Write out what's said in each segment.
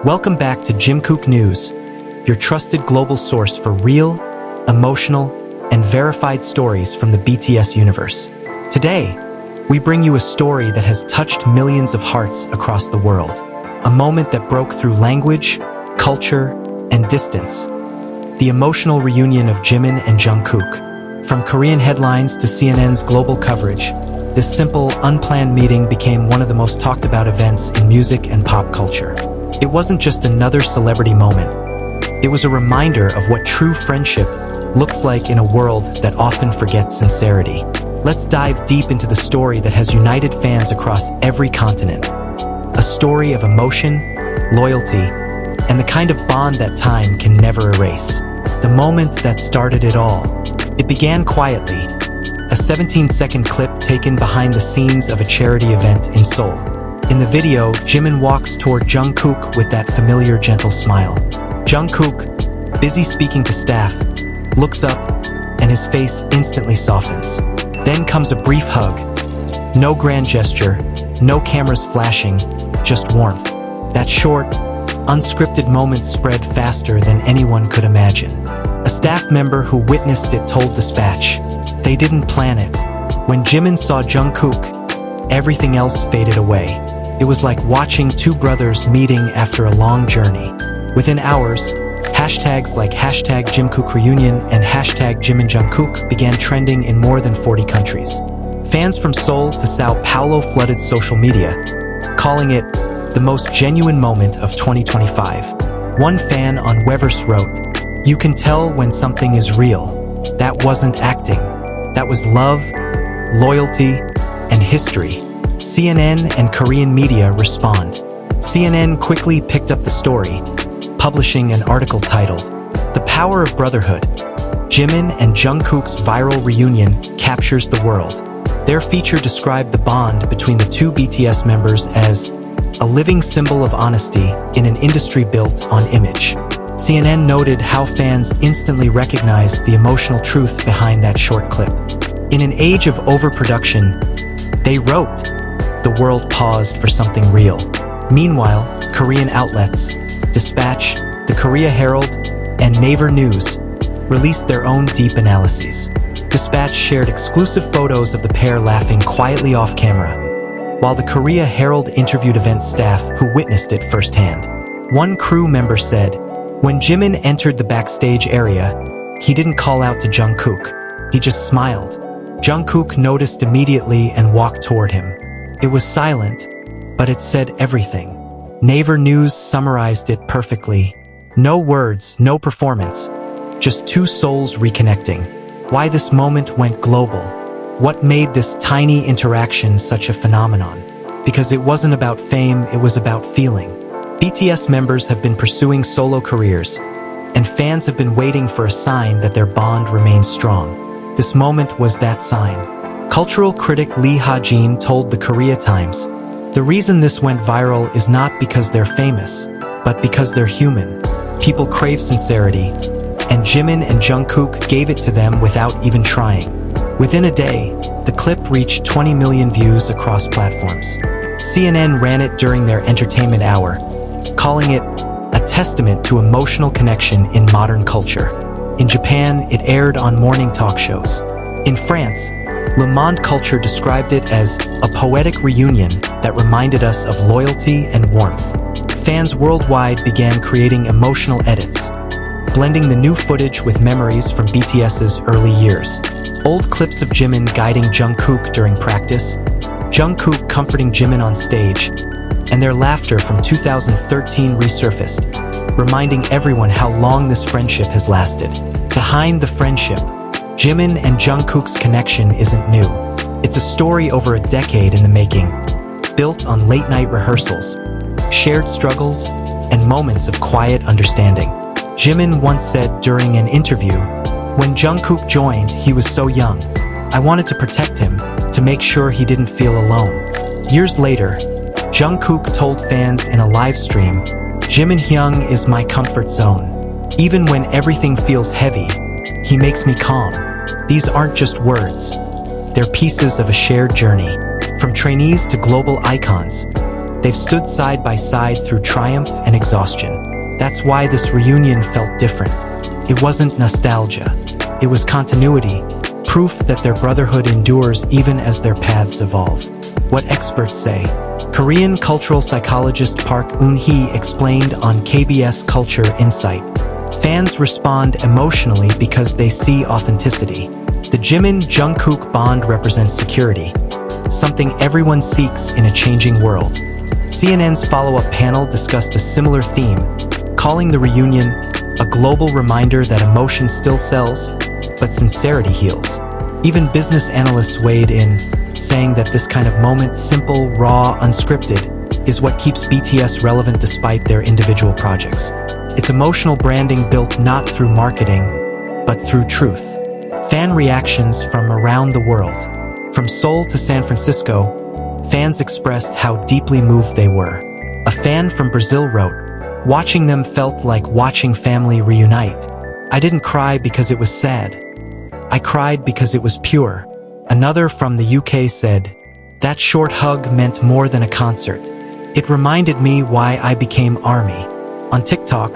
Welcome back to Jimkook News, your trusted global source for real, emotional, and verified stories from the BTS universe. Today, we bring you a story that has touched millions of hearts across the world. A moment that broke through language, culture, and distance. The emotional reunion of Jimin and Jungkook. From Korean headlines to CNN's global coverage, this simple, unplanned meeting became one of the most talked about events in music and pop culture. It wasn't just another celebrity moment. It was a reminder of what true friendship looks like in a world that often forgets sincerity. Let's dive deep into the story that has united fans across every continent. A story of emotion, loyalty, and the kind of bond that time can never erase. The moment that started it all. It began quietly, a 17-second clip taken behind the scenes of a charity event in Seoul. In the video, Jimin walks toward Jungkook with that familiar gentle smile. Jungkook, busy speaking to staff, looks up, and his face instantly softens. Then comes a brief hug. No grand gesture, no cameras flashing, just warmth. That short, unscripted moment spread faster than anyone could imagine. A staff member who witnessed it told Dispatch, "They didn't plan it." When Jimin saw Jungkook, everything else faded away. It was like watching two brothers meeting after a long journey. Within hours, hashtags like #JimkookReunion and #Jimin and Jungkook began trending in more than 40 countries. Fans from Seoul to Sao Paulo flooded social media, calling it the most genuine moment of 2025. One fan on Weverse wrote, "You can tell when something is real. That wasn't acting. That was love, loyalty, and history." CNN and Korean media respond. CNN quickly picked up the story, publishing an article titled, "The Power of Brotherhood. Jimin and Jungkook's Viral Reunion Captures the World." Their feature described the bond between the two BTS members as a living symbol of honesty in an industry built on image. CNN noted how fans instantly recognized the emotional truth behind that short clip. In an age of overproduction, they wrote, "The world paused for something real." Meanwhile, Korean outlets, Dispatch, the Korea Herald, and Naver News released their own deep analyses. Dispatch shared exclusive photos of the pair laughing quietly off camera, while the Korea Herald interviewed event staff who witnessed it firsthand. One crew member said, "When Jimin entered the backstage area, he didn't call out to Jungkook. He just smiled. Jungkook noticed immediately and walked toward him. It was silent, but it said everything." Naver News summarized it perfectly. No words, no performance, just two souls reconnecting. Why this moment went global? What made this tiny interaction such a phenomenon? Because it wasn't about fame, it was about feeling. BTS members have been pursuing solo careers, and fans have been waiting for a sign that their bond remains strong. This moment was that sign. Cultural critic Lee Ha-jin told the Korea Times, "The reason this went viral is not because they're famous, but because they're human. People crave sincerity, and Jimin and Jungkook gave it to them without even trying." Within a day, the clip reached 20 million views across platforms. CNN ran it during their entertainment hour, calling it a testament to emotional connection in modern culture. In Japan, it aired on morning talk shows. In France, Le Monde Culture described it as a poetic reunion that reminded us of loyalty and warmth. Fans worldwide began creating emotional edits, blending the new footage with memories from BTS's early years. Old clips of Jimin guiding Jungkook during practice, Jungkook comforting Jimin on stage, and their laughter from 2013 resurfaced, reminding everyone how long this friendship has lasted. Behind the friendship, Jimin and Jungkook's connection isn't new. It's a story over a decade in the making, built on late-night rehearsals, shared struggles, and moments of quiet understanding. Jimin once said during an interview, "When Jungkook joined, he was so young. I wanted to protect him, to make sure he didn't feel alone." Years later, Jungkook told fans in a live stream, "Jimin Hyung is my comfort zone. Even when everything feels heavy, he makes me calm." These aren't just words. They're pieces of a shared journey. From trainees to global icons, They've stood side by side through triumph and exhaustion. That's why this reunion felt different. It wasn't nostalgia. It was continuity, proof that their brotherhood endures even as their paths evolve. What experts say. Korean cultural psychologist Park Eun-hee explained on KBS Culture Insight. Fans respond emotionally because they see authenticity. The Jimin Jungkook bond represents security, something everyone seeks in a changing world. CNN's follow-up panel discussed a similar theme, calling the reunion a global reminder that emotion still sells, but sincerity heals. Even business analysts weighed in, saying that this kind of moment, simple, raw, unscripted, is what keeps BTS relevant despite their individual projects. It's emotional branding built not through marketing, but through truth. Fan reactions from around the world. From Seoul to San Francisco, fans expressed how deeply moved they were. A fan from Brazil wrote, "Watching them felt like watching family reunite. I didn't cry because it was sad. I cried because it was pure." Another from the UK said, "That short hug meant more than a concert. It reminded me why I became ARMY." On TikTok,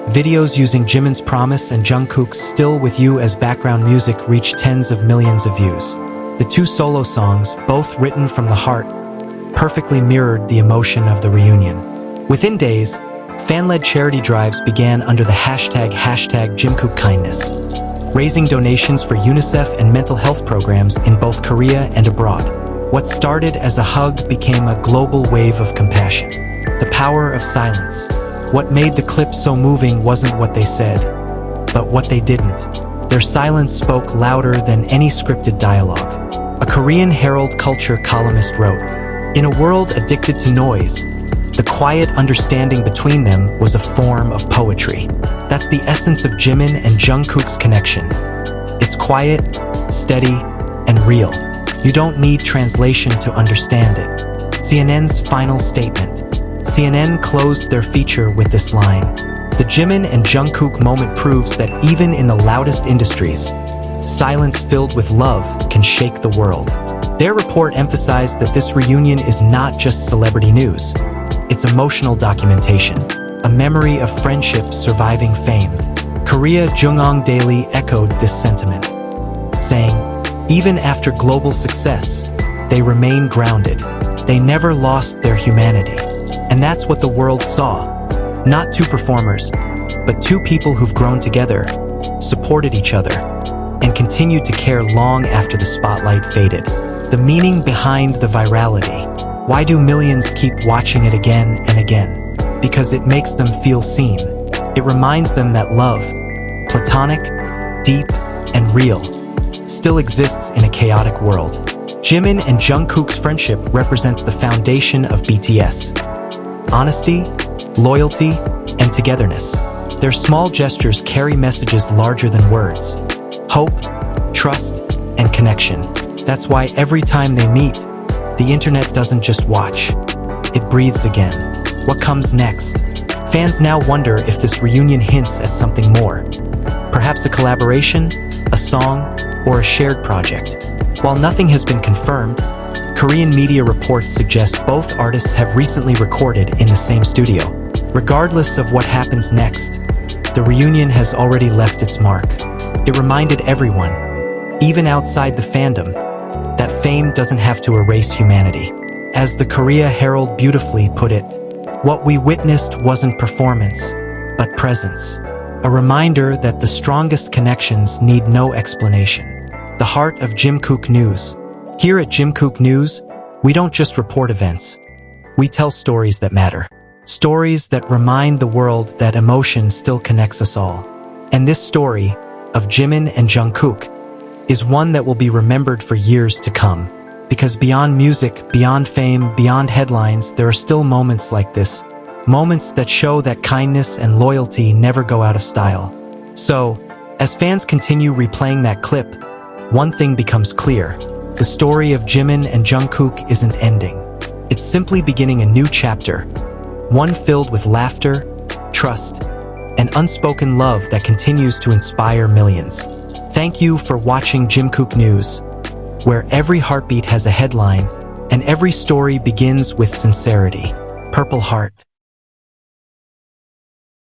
videos using Jimin's Promise and Jungkook's Still With You as background music reached tens of millions of views. The two solo songs, both written from the heart, perfectly mirrored the emotion of the reunion. Within days, fan-led charity drives began under the hashtag Jimkook Kindness, raising donations for UNICEF and mental health programs in both Korea and abroad. What started as a hug became a global wave of compassion. The power of silence. What made the clip so moving wasn't what they said, but what they didn't. Their silence spoke louder than any scripted dialogue. A Korean Herald culture columnist wrote, "In a world addicted to noise, the quiet understanding between them was a form of poetry." That's the essence of Jimin and Jungkook's connection. It's quiet, steady, and real. You don't need translation to understand it. CNN's final statement. CNN closed their feature with this line, "The Jimin and Jungkook moment proves that even in the loudest industries, silence filled with love can shake the world." Their report emphasized that this reunion is not just celebrity news. It's emotional documentation, a memory of friendship surviving fame. Korea Jungong Daily echoed this sentiment, saying, "Even after global success, they remain grounded. They never lost their humanity." And that's what the world saw. Not two performers, but two people who've grown together, supported each other, and continued to care long after the spotlight faded. The meaning behind the virality. Why do millions keep watching it again and again? Because it makes them feel seen. It reminds them that love, platonic, deep, and real, still exists in a chaotic world. Jimin and Jungkook's friendship represents the foundation of BTS. Honesty, loyalty, and togetherness. Their small gestures carry messages larger than words. Hope, trust, and connection. That's why every time they meet, the internet doesn't just watch. It breathes again. What comes next? Fans now wonder if this reunion hints at something more. Perhaps a collaboration, a song, or a shared project. While nothing has been confirmed, Korean media reports suggest both artists have recently recorded in the same studio. Regardless of what happens next, the reunion has already left its mark. It reminded everyone, even outside the fandom, that fame doesn't have to erase humanity. As the Korea Herald beautifully put it, what we witnessed wasn't performance, but presence. A reminder that the strongest connections need no explanation. The heart of Jimkook News. Here at Jimkook News, we don't just report events. We tell stories that matter. Stories that remind the world that emotion still connects us all. And this story, of Jimin and Jungkook, is one that will be remembered for years to come. Because beyond music, beyond fame, beyond headlines, there are still moments like this. Moments that show that kindness and loyalty never go out of style. So, as fans continue replaying that clip, one thing becomes clear. The story of Jimin and Jungkook isn't ending. It's simply beginning a new chapter. One filled with laughter, trust, and unspoken love that continues to inspire millions. Thank you for watching Jimkook News, where every heartbeat has a headline and every story begins with sincerity. Purple Heart.